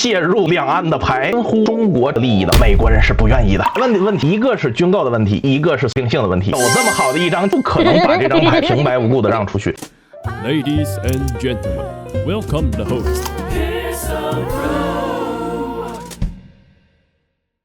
介入两岸的牌，关乎中国利益的，美国人是不愿意的。问题一个是军购的问题，一个是定性的问题。有这么好的一张，不可能把这张牌平白无故的让出去。Ladies and gentlemen, welcome the host.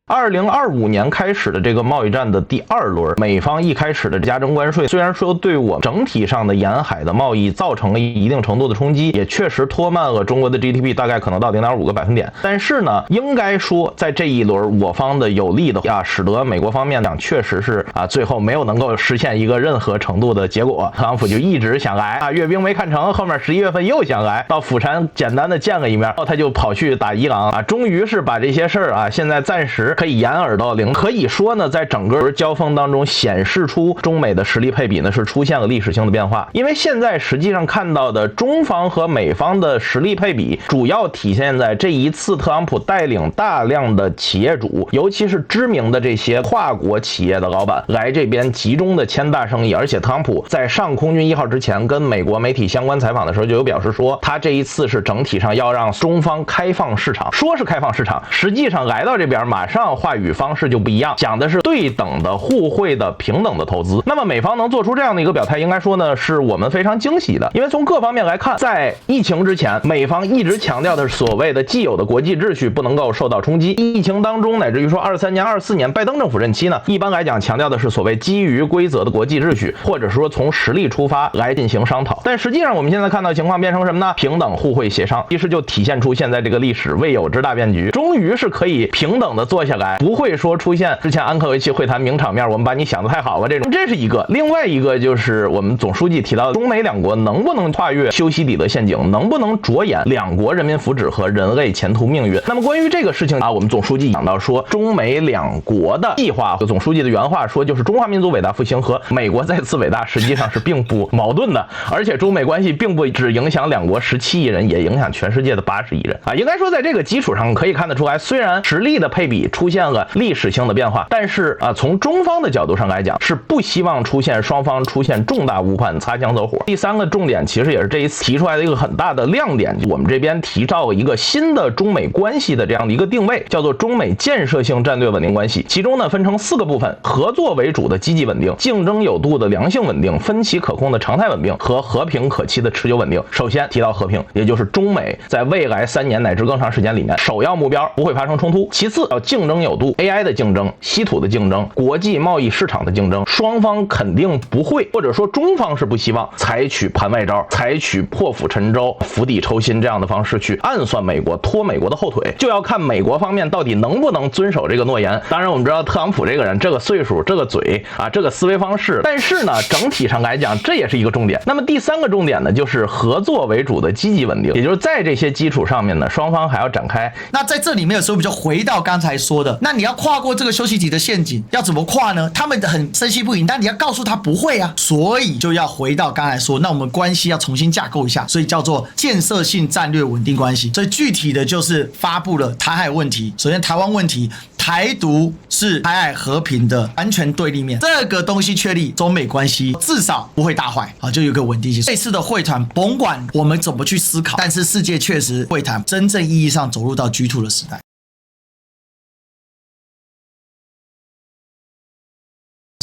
2025年开始的这个贸易战的第二轮，美方一开始的加征关税，虽然说对我整体上的沿海的贸易造成了一定程度的冲击，也确实拖慢了中国的 GDP 大概可能到 0.5个百分点。但是呢，应该说在这一轮我方的有利的使得美国方面讲确实是最后没有能够实现一个任何程度的结果。特朗普就一直想来阅兵没看成，后面11月份又想来到釜山简单的见了一面，然后他就跑去打伊朗终于是把这些事儿现在暂时可以掩耳盗铃。可以说呢，在整个交锋当中显示出中美的实力配比呢是出现了历史性的变化。因为现在实际上看到的中方和美方的实力配比，主要体现在这一次特朗普带领大量的企业主，尤其是知名的这些跨国企业的老板来这边集中的签大生意。而且特朗普在上空军1号之前跟美国媒体相关采访的时候就有表示说，他这一次是整体上要让中方开放市场，说是开放市场，实际上来到这边马上话语方式就不一样，讲的是对等的、互惠的、平等的投资。那么美方能做出这样的一个表态，应该说呢是我们非常惊喜的。因为从各方面来看，在疫情之前，美方一直强调的是所谓的既有的国际秩序不能够受到冲击。疫情当中乃至于说23年、24年拜登政府任期呢，一般来讲强调的是所谓基于规则的国际秩序，或者说从实力出发来进行商讨。但实际上我们现在看到情况变成什么呢？平等、互惠、协商，其实就体现出现在这个历史未有之大变局，终于是可以平等的坐下来，不会说出现之前安科维奇会谈名场面我们把你想得太好了这种。这是一个。另外一个就是我们总书记提到的中美两国能不能跨越修昔底德陷阱，能不能着眼两国人民福祉和人类前途命运。那么关于这个事情我们总书记讲到说，中美两国的计划，总书记的原话说就是中华民族伟大复兴和美国再次伟大实际上是并不矛盾的，而且中美关系并不只影响两国17亿人，也影响全世界的80亿人应该说在这个基础上可以看得出来，虽然实力的配比出现了历史性的变化，但是从中方的角度上来讲，是不希望出现双方出现重大误判、擦枪走火。第三个重点其实也是这一次提出来的一个很大的亮点，我们这边提到了一个新的中美关系的这样的一个定位，叫做中美建设性战略稳定关系。其中呢分成4个部分：合作为主的积极稳定，竞争有度的良性稳定，分歧可控的常态稳定和和平可期的持久稳定。首先提到和平，也就是中美在未来3年乃至更长时间里面，首要目标不会发生冲突。其次要竞争有度， AI 的竞争、稀土的竞争、国际贸易市场的竞争，双方肯定不会，或者说中方是不希望采取盘外招，采取破釜沉舟、釜底抽薪这样的方式去暗算美国、拖美国的后腿，就要看美国方面到底能不能遵守这个诺言。当然我们知道特朗普这个人，这个岁数、这个嘴这个思维方式，但是呢整体上来讲这也是一个重点。那么第3个重点呢，就是合作为主的积极稳定，也就是在这些基础上面呢，双方还要展开。那在这里面的时候，我们就回到刚才说的，那你要跨过这个修昔底德陷阱，要怎么跨呢？他们很深信不疑，但你要告诉他不会所以就要回到刚才说，那我们关系要重新架构一下，所以叫做建设性战略稳定关系。所以具体的就是发布了台海问题，首先台湾问题，台独是台海和平的完全对立面，这个东西确立，中美关系至少不会大坏就有一个稳定性。这次的会谈，甭管我们怎么去思考，但是世界确实会谈真正意义上走入到 G2 的时代。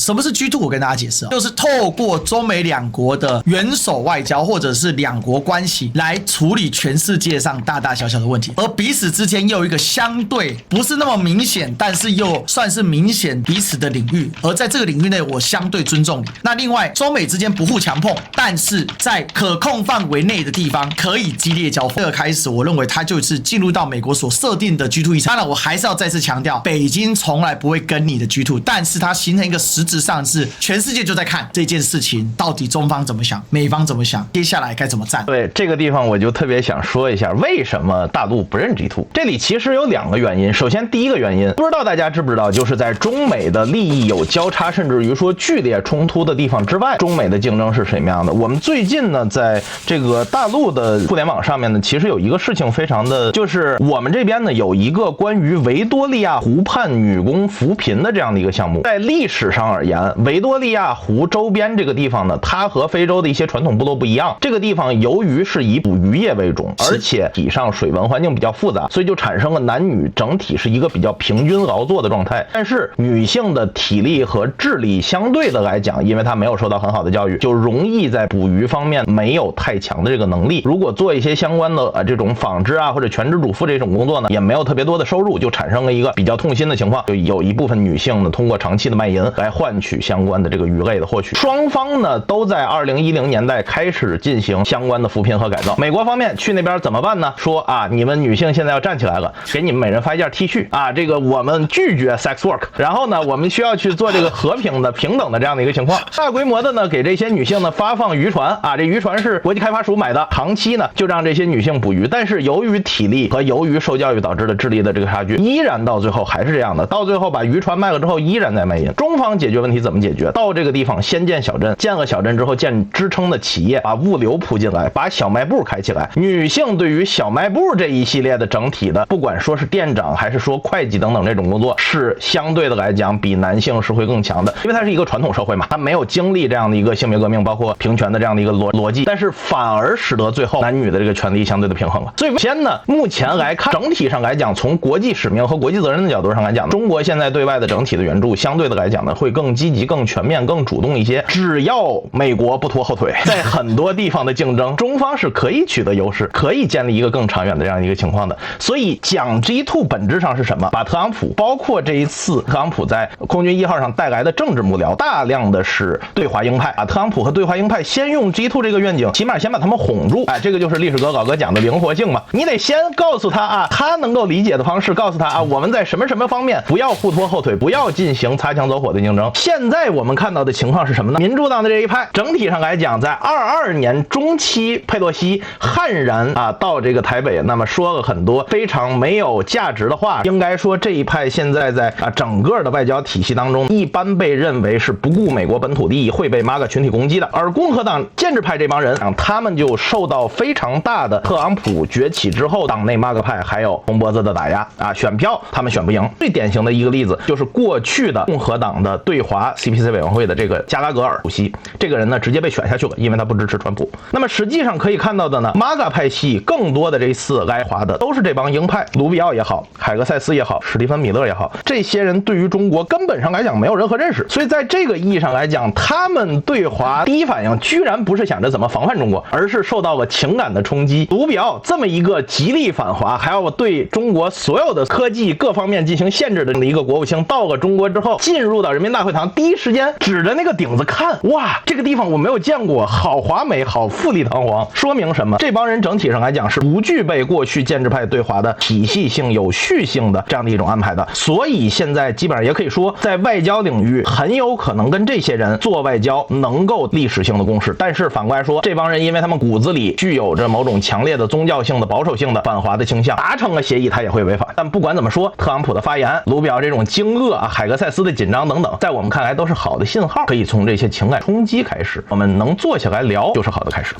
什么是 G2？ 我跟大家解释就是透过中美两国的元首外交或者是两国关系来处理全世界上大大小小的问题，而彼此之间又有一个相对不是那么明显，但是又算是明显彼此的领域，而在这个领域内我相对尊重你。那另外中美之间不互强碰，但是在可控范围内的地方可以激烈交锋。这个开始我认为它就是进入到美国所设定的 G2 议程。当然我还是要再次强调，北京从来不会跟你的 G2， 但是它形成一个实质上是全世界就在看这件事情到底中方怎么想，美方怎么想，接下来该怎么站。对这个地方我就特别想说一下，为什么大陆不认 G2。 这里其实有2个原因。首先第一个原因，不知道大家知不知道，就是在中美的利益有交叉甚至于说剧烈冲突的地方之外，中美的竞争是什么样的。我们最近呢在这个大陆的互联网上面呢，其实有一个事情非常的，就是我们这边呢有一个关于维多利亚湖畔女工扶贫的这样的一个项目。在历史上而言言，维多利亚湖周边这个地方呢，它和非洲的一些传统部落不一样，这个地方由于是以捕鱼业为主，而且体上水文环境比较复杂，所以就产生了男女整体是一个比较平均劳作的状态。但是女性的体力和智力相对的来讲，因为她没有受到很好的教育，就容易在捕鱼方面没有太强的这个能力。如果做一些相关的这种纺织啊或者全职主妇这种工作呢，也没有特别多的收入，就产生了一个比较痛心的情况，就有一部分女性呢通过长期的卖淫来换取相关的这个鱼类的获取。双方呢都在2010年代开始进行相关的扶贫和改造。美国方面去那边怎么办呢？说啊，你们女性现在要站起来了，给你们每人发一件 T 恤啊，这个我们拒绝 sex work， 然后呢我们需要去做这个和平的平等的这样的一个情况。大规模的呢给这些女性呢发放渔船啊，这渔船是国际开发署买的，长期呢就让这些女性捕鱼，但是由于体力和由于受教育导致的智力的这个差距，依然到最后还是这样的，到最后把渔船卖了之后依然在卖淫。中方解决问题怎么解决？到这个地方先建小镇，建了小镇之后建支撑的企业，把物流铺进来，把小卖部开起来。女性对于小卖部这一系列的整体的，不管说是店长还是说会计等等这种工作，是相对的来讲比男性是会更强的，因为它是一个传统社会嘛，它没有经历这样的一个性别革命包括平权的这样的一个逻辑，但是反而使得最后男女的这个权利相对的平衡了。所以先呢，目前来看，整体上来讲，从国际使命和国际责任的角度上来讲，中国现在对外的整体的援助相对的来讲呢，会更积极、更全面、更主动一些。只要美国不拖后腿，在很多地方的竞争，中方是可以取得优势，可以建立一个更长远的这样一个情况的。所以讲 G2 本质上是什么？把特朗普，包括这一次特朗普在空军1号上带来的政治幕僚，大量的是对华鹰派啊，特朗普和对华鹰派先用 G2 这个愿景，起码先把他们哄住。哎，这个就是历史哥老哥讲的灵活性嘛，你得先告诉他啊，他能够理解的方式，告诉他啊，我们在什么什么方面不要互拖后腿，不要进行擦枪走火的竞争。现在我们看到的情况是什么呢？民主党的这一派整体上来讲，在22年中期，佩洛西悍然啊到这个台北，那么说了很多非常没有价值的话。应该说这一派现在在整个的外交体系当中，一般被认为是不顾美国本土利益，会被MAGA群体攻击的。而共和党建制派这帮人，他们就受到非常大的特朗普崛起之后党内MAGA派还有红脖子的打压啊，选票他们选不赢。最典型的一个例子就是过去的共和党的对华 CPC 委员会的这个加拉格尔主席，这个人呢直接被选下去了，因为他不支持川普。那么实际上可以看到的呢，MAGA派系更多的这一次来华的都是这帮鹰派，卢比奥也好，海格塞斯也好，史蒂芬米勒也好，这些人对于中国根本上来讲没有任何认识，所以在这个意义上来讲，他们对华第一反应居然不是想着怎么防范中国，而是受到了情感的冲击。卢比奥这么一个极力反华，还要对中国所有的科技各方面进行限制的这么一个国务卿，到了中国之后，进入到人民大会堂，第一时间指着那个顶子看，哇，这个地方我没有见过，好华美，好富丽堂皇。说明什么？这帮人整体上来讲是不具备过去建制派对华的体系性、有序性的这样的一种安排的。所以现在基本上也可以说，在外交领域很有可能跟这些人做外交能够历史性的共识。但是反过来说，这帮人因为他们骨子里具有着某种强烈的宗教性的、保守性的反华的倾向，达成了协议他也会违反。但不管怎么说，特朗普的发言、卢比奥这种惊愕啊、海格塞斯的紧张等等，在我们看来都是好的信号，可以从这些情感冲击开始，我们能坐下来聊就是好的开始。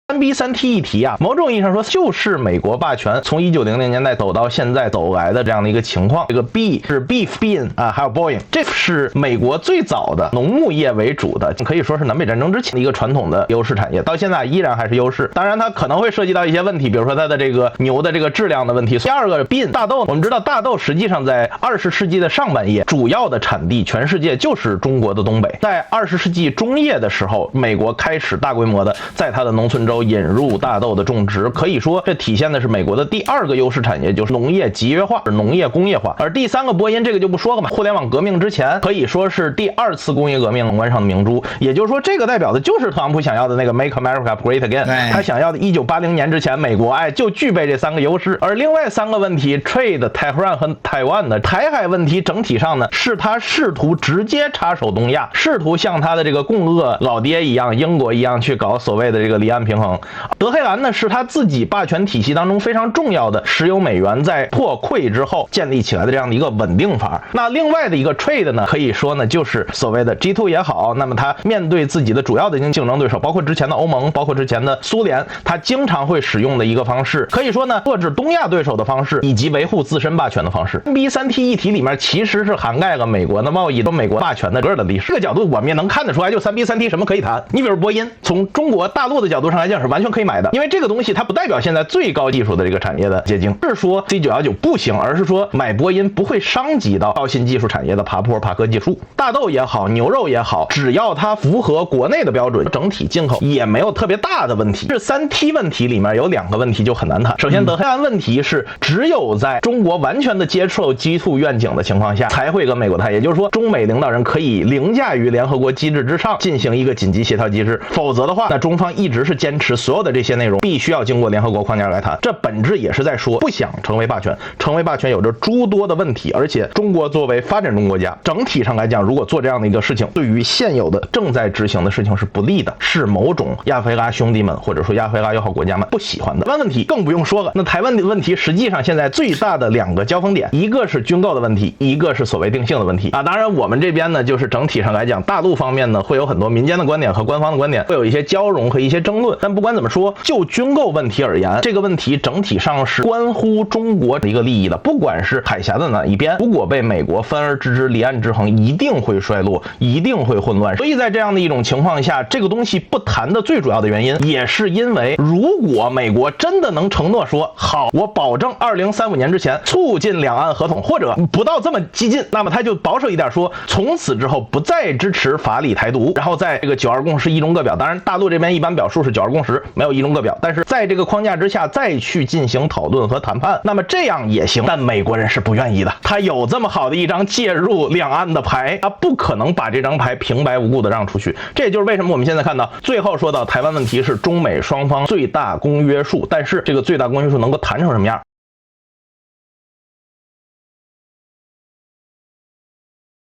3B3T 议题啊，某种意义上说就是美国霸权从1900年代走到现在走来的这样的一个情况。这个 B 是 beef bean 啊，还有 Boeing， 这是美国最早的农牧业为主的，可以说是南北战争之前的一个传统的优势产业，到现在依然还是优势。当然它可能会涉及到一些问题，比如说它的这个牛的这个质量的问题。第二个 bean 大豆，我们知道大豆实际上在20世纪的上半叶，主要的产地全世界就是中国的东北。在20世纪中叶的时候，美国开始大规模的在它的农村州引入大豆的种植，可以说这体现的是美国的第二个优势产业，就是农业集约化、农业工业化。而第三个波音这个就不说了嘛，互联网革命之前可以说是第二次工业革命关上的明珠，也就是说这个代表的就是特朗普想要的那个 Make America Great Again， 他想要的1980年之前美国就具备这三个优势。而另外三个问题 Trade、台湾和台湾的台海问题，整体上呢是他试图直接插手东亚，试图像他的这个共鄂老爹一样，英国一样去搞所谓的这个离岸平衡衡。德黑兰呢是他自己霸权体系当中非常重要的石油美元在破溃之后建立起来的这样的一个稳定法。那另外的一个 trade 呢，可以说呢就是所谓的 G2 也好，那么他面对自己的主要的竞争对手，包括之前的欧盟，包括之前的苏联，他经常会使用的一个方式，可以说呢遏制东亚对手的方式，以及维护自身霸权的方式。3B3T 议题里面其实是涵盖了美国的贸易和美国霸权的整个的历史。这个角度我们也能看得出来，就 3B3T 什么可以谈。你比如波音，从中国大陆的角度上来讲是完全可以买的，因为这个东西它不代表现在最高技术的这个产业的结晶，是说 C919 不行，而是说买波音不会伤及到高新技术产业的爬坡爬科技树。大豆也好，牛肉也好，只要它符合国内的标准，整体进口也没有特别大的问题。这 3T 问题里面有2个问题就很难谈。首先德黑兰问题是只有在中国完全的接受 G2 愿景的情况下才会跟美国谈，也就是说中美领导人可以凌驾于联合国机制之上进行一个紧急协调机制，否则的话那中方一直是坚持所有的这些内容必须要经过联合国框架来谈。这本质也是在说不想成为霸权，成为霸权有着诸多的问题，而且中国作为发展中国家，整体上来讲如果做这样的一个事情，对于现有的正在执行的事情是不利的，是某种亚非拉兄弟们或者说亚非拉友好国家们不喜欢的。台湾问题更不用说了，那台湾的问题实际上现在最大的2个交锋点，一个是军购的问题，一个是所谓定性的问题啊。当然我们这边呢就是整体上来讲，大陆方面呢会有很多民间的观点和官方的观点会有一些交融和一些争论，但不管怎么说，就军购问题而言，这个问题整体上是关乎中国的一个利益的，不管是海峡的哪一边，如果被美国分而治之，离岸制衡，一定会衰落，一定会混乱。所以在这样的一种情况下，这个东西不谈的最主要的原因，也是因为如果美国真的能承诺说好，我保证2035年之前促进两岸合同，或者不到这么激进，那么他就保守一点说，从此之后不再支持法理台独，然后在这个92共识一中各表，当然大陆这边一般表述是92共识，没有一中各表，但是在这个框架之下再去进行讨论和谈判，那么这样也行。但美国人是不愿意的，他有这么好的一张介入两岸的牌，他不可能把这张牌平白无故的让出去。这也就是为什么我们现在看到最后说到台湾问题是中美双方最大公约数，但是这个最大公约数能够谈成什么样？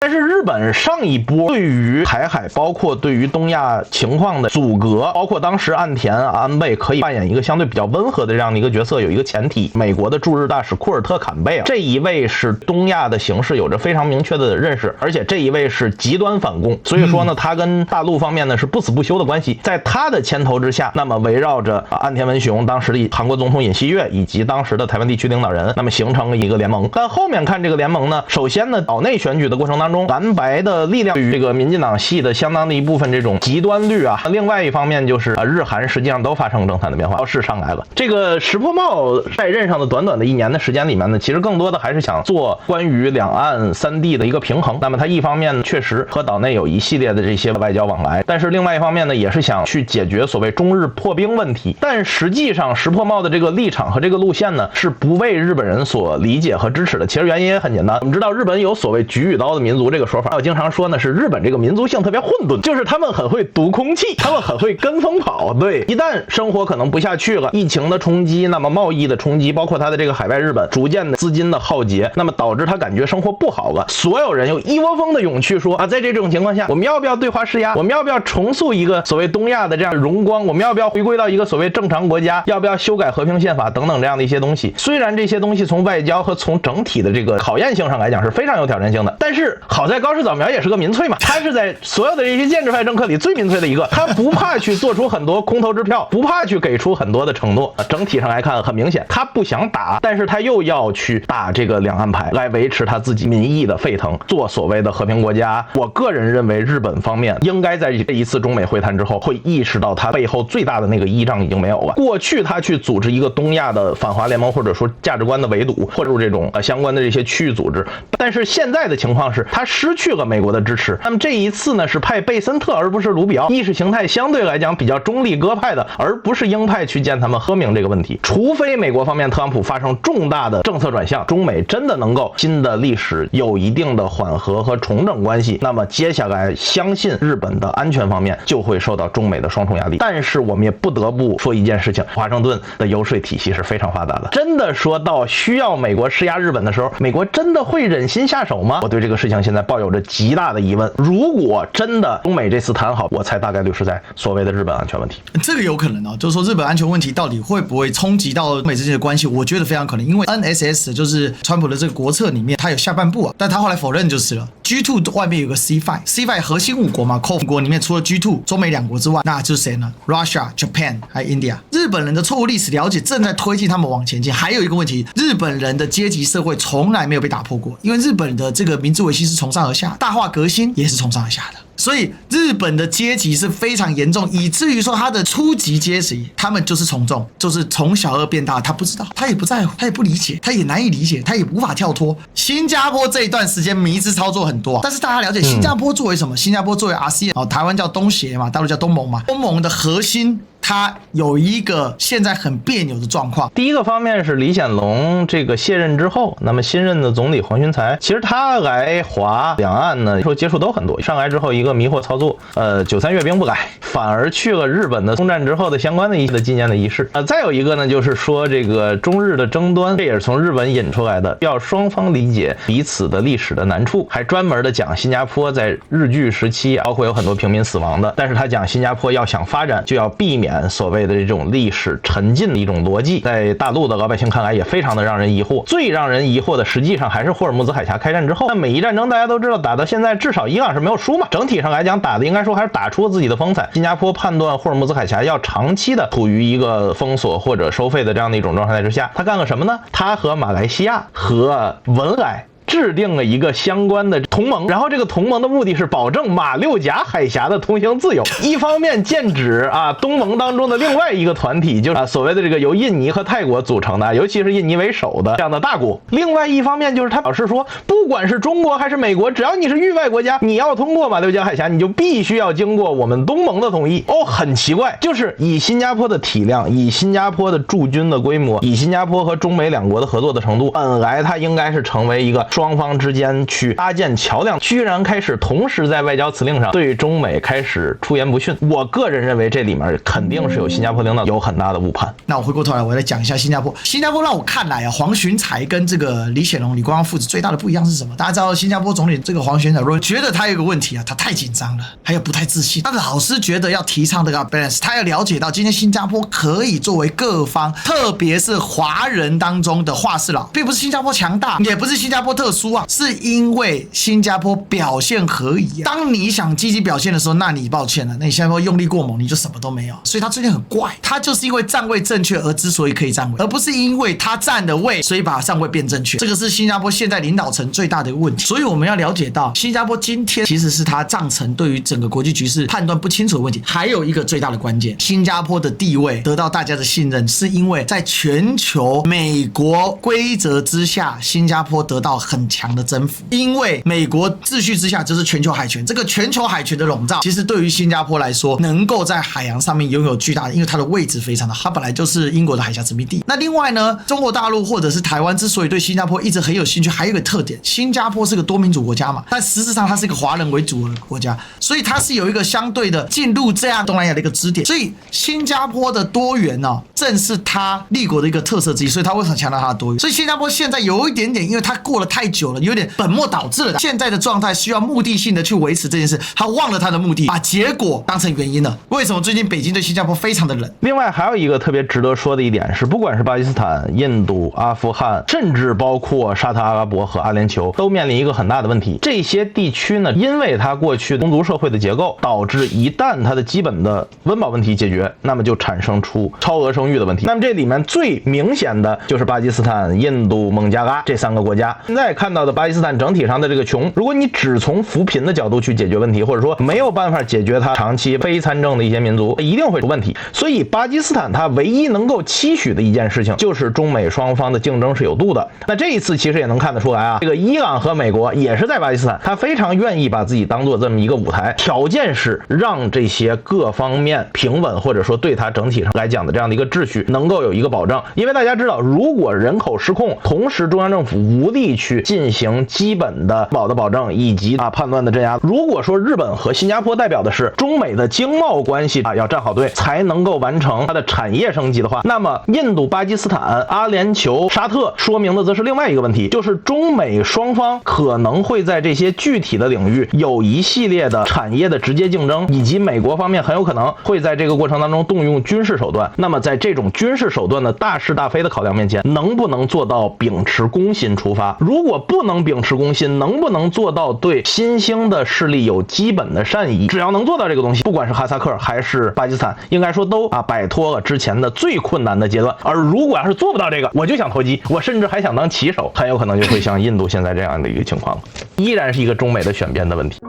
但是日本上一波对于台海包括对于东亚情况的阻隔，包括当时岸田安倍可以扮演一个相对比较温和的这样的一个角色，有一个前提，美国的驻日大使库尔特坎贝尔这一位是东亚的形势有着非常明确的认识，而且这一位是极端反共，所以说呢他跟大陆方面呢是不死不休的关系。在他的牵头之下，那么围绕着岸田文雄当时的韩国总统尹锡悦以及当时的台湾地区领导人，那么形成了一个联盟。但后面看这个联盟呢，首先呢岛内选举的过程当中，蓝白的力量对于这个民进党系的相当的一部分这种极端率啊，另外一方面就是日韩实际上都发生政坛的变化，是上来了。这个石破茂在任上的短短的1年的时间里面呢，其实更多的还是想做关于两岸三地的一个平衡。那么他一方面确实和岛内有一系列的这些外交往来，但是另外一方面呢，也是想去解决所谓中日破冰问题。但实际上石破茂的这个立场和这个路线呢，是不为日本人所理解和支持的。其实原因也很简单，我们知道日本有所谓举与刀的民族这个说法，我经常说呢是日本这个民族性特别混沌，就是他们很会读空气，他们很会跟风跑。对，一旦生活可能不下去了，疫情的冲击，那么贸易的冲击，包括他的这个海外日本逐渐的资金的浩劫，那么导致他感觉生活不好了，所有人又一窝蜂的涌去说啊，在这种情况下，我们要不要对华施压？我们要不要重塑一个所谓东亚的这样荣光？我们要不要回归到一个所谓正常国家？要不要修改和平宪法等等这样的一些东西？虽然这些东西从外交和从整体的这个考验性上来讲是非常有挑战性的，但是好在高市早苗也是个民粹嘛，他是在所有的这些建制派政客里最民粹的一个，他不怕去做出很多空头支票，不怕去给出很多的承诺。整体上来看很明显他不想打，但是他又要去打这个两岸牌来维持他自己民意的沸腾，做所谓的和平国家。我个人认为日本方面应该在这一次中美会谈之后会意识到他背后最大的那个依仗已经没有了。过去他去组织一个东亚的反华联盟，或者说价值观的围堵，或者这种相关的这些区域组织，但是现在的情况是他失去了美国的支持。那么这一次呢是派贝森特而不是卢比奥，意识形态相对来讲比较中立鸽派的，而不是鹰派去见他们说明这个问题。除非美国方面特朗普发生重大的政策转向，中美真的能够新的历史有一定的缓和和重整关系，那么接下来相信日本的安全方面就会受到中美的双重压力。但是我们也不得不说一件事情，华盛顿的游说体系是非常发达的，真的说到需要美国施压日本的时候，美国真的会忍心下手吗？我对这个事情现在现在抱有着极大的疑问。如果真的中美这次谈好，我猜大概率是在所谓的日本安全问题。这个有可能哦，就是说日本安全问题到底会不会冲击到美之间的关系？我觉得非常可能，因为 NSS 就是川普的这个国策里面，它有下半部啊，但他后来否认就是了。G2 外面有个 C5 核心5国嘛 ，COF 国里面除了 G2 中美2国之外，那就是谁呢 ？Russia、Japan 还有 India。日本人的错误历史了解正在推进他们往前进。还有一个问题，日本人的阶级社会从来没有被打破过，因为日本的这个明治维新是从上而下，大化革新也是从上而下的。所以日本的阶级是非常严重，以至于说他的初级阶级，他们就是从众，就是从小二变大，他不知道，他也不在乎，他也不理解，他也难以理解，他也无法跳脱。新加坡这一段时间迷之操作很多，但是大家了解新加坡作为什么？新加坡作为 ASEAN，台湾叫东协嘛，大陆叫东盟嘛，东盟的核心。他有一个现在很别扭的状况。第一个方面是李显龙这个卸任之后，那么新任的总理黄循财，其实他来华两岸呢接触都很多。上来之后一个迷惑操作，93阅兵不改，反而去了日本的空战之后的相关的一些纪念的仪式。再有一个呢，就是说这个中日的争端，这也是从日本引出来的，要双方理解彼此的历史的难处，还专门的讲新加坡在日据时期，包括有很多平民死亡的，但是他讲新加坡要想发展，就要避免所谓的这种历史沉浸的一种逻辑，在大陆的老百姓看来也非常的让人疑惑。最让人疑惑的实际上还是霍尔木兹海峡开战之后，那美伊战争大家都知道，打到现在至少伊朗是没有输嘛，整体上来讲打的应该说还是打出了自己的风采。新加坡判断霍尔木兹海峡要长期的处于一个封锁或者收费的这样的一种状态之下，他干了什么呢？他和马来西亚和文莱制定了一个相关的同盟，然后这个同盟的目的是保证马六甲海峡的通行自由。一方面剑指东盟当中的另外一个团体，就是所谓的这个由印尼和泰国组成的，尤其是印尼为首的这样的大国。另外一方面就是他表示说，不管是中国还是美国，只要你是域外国家，你要通过马六甲海峡，你就必须要经过我们东盟的同意。很奇怪，就是以新加坡的体量，以新加坡的驻军的规模，以新加坡和中美两国的合作的程度，本来它应该是成为一个双方之间去搭建桥梁，居然开始同时在外交辞令上对中美开始出言不逊。我个人认为这里面肯定是有新加坡领导有很大的误判。那我回过头来，我来讲一下新加坡。新加坡让我看来黄循财跟这个李显龙、李光耀父子最大的不一样是什么？大家知道新加坡总理这个黄循财，我觉得他有一个问题他太紧张了，还有不太自信。他的老师觉得要提倡这个 balance， 他要了解到今天新加坡可以作为各方，特别是华人当中的话事佬，并不是新加坡强大，也不是新加坡特殊是因为新加坡表现合宜。当你想积极表现的时候，那你抱歉了，那你新加坡用力过猛，你就什么都没有。所以他最近很怪，他就是因为站位正确而之所以可以站位，而不是因为他站的位所以把站位变正确。这个是新加坡现在领导层最大的一个问题。所以我们要了解到，新加坡今天其实是他上层对于整个国际局势判断不清楚的问题。还有一个最大的关键，新加坡的地位得到大家的信任，是因为在全球美国规则之下，新加坡得到很强的征服。因为美国秩序之下就是全球海权，这个全球海权的笼罩，其实对于新加坡来说，能够在海洋上面拥有巨大的，因为它的位置非常的好，它本来就是英国的海峡殖民地。那另外呢，中国大陆或者是台湾之所以对新加坡一直很有兴趣，还有一个特点，新加坡是个多民主国家嘛，但实质上它是一个华人为主的国家，所以它是有一个相对的进入这样东南亚的一个支点。所以新加坡的多元正是它立国的一个特色之一，所以它会很强调它的多元。所以新加坡现在有一点点，因为它过了太久了，有点本末倒置了。现在的状态需要目的性的去维持这件事，他忘了他的目的，把结果当成原因了。为什么最近北京对新加坡非常的冷？另外还有一个特别值得说的一点是，不管是巴基斯坦、印度、阿富汗，甚至包括沙特阿拉伯和阿联酋，都面临一个很大的问题。这些地区呢，因为它过去宗族社会的结构，导致一旦它的基本的温饱问题解决，那么就产生出超额生育的问题。那么这里面最明显的就是巴基斯坦、印度、孟加拉这3个国家。现在看到的巴基斯坦整体上的这个穷，如果你只从扶贫的角度去解决问题，或者说没有办法解决它长期非参政的一些民族，一定会出问题。所以巴基斯坦它唯一能够期许的一件事情，就是中美双方的竞争是有度的。那这一次其实也能看得出来这个伊朗和美国也是在巴基斯坦，他非常愿意把自己当做这么一个舞台，条件是让这些各方面平稳，或者说对它整体上来讲的这样的一个秩序能够有一个保障。因为大家知道，如果人口失控，同时中央政府无力去进行基本的保证以及叛乱的镇压。如果说日本和新加坡代表的是中美的经贸关系要站好队，才能够完成它的产业升级的话，那么印度、巴基斯坦、阿联酋、沙特说明的则是另外一个问题，就是中美双方可能会在这些具体的领域有一系列的产业的直接竞争，以及美国方面很有可能会在这个过程当中动用军事手段。那么在这种军事手段的大是大非的考量面前，能不能做到秉持公心出发？如果不能秉持公心，能不能做到对新兴的势力有基本的善意？只要能做到这个东西，不管是哈萨克还是巴基斯坦，应该说都摆脱了之前的最困难的阶段。而如果要是做不到这个，我就想投机，我甚至还想当棋手，很有可能就会像印度现在这样的一个情况，依然是一个中美的选边的问题。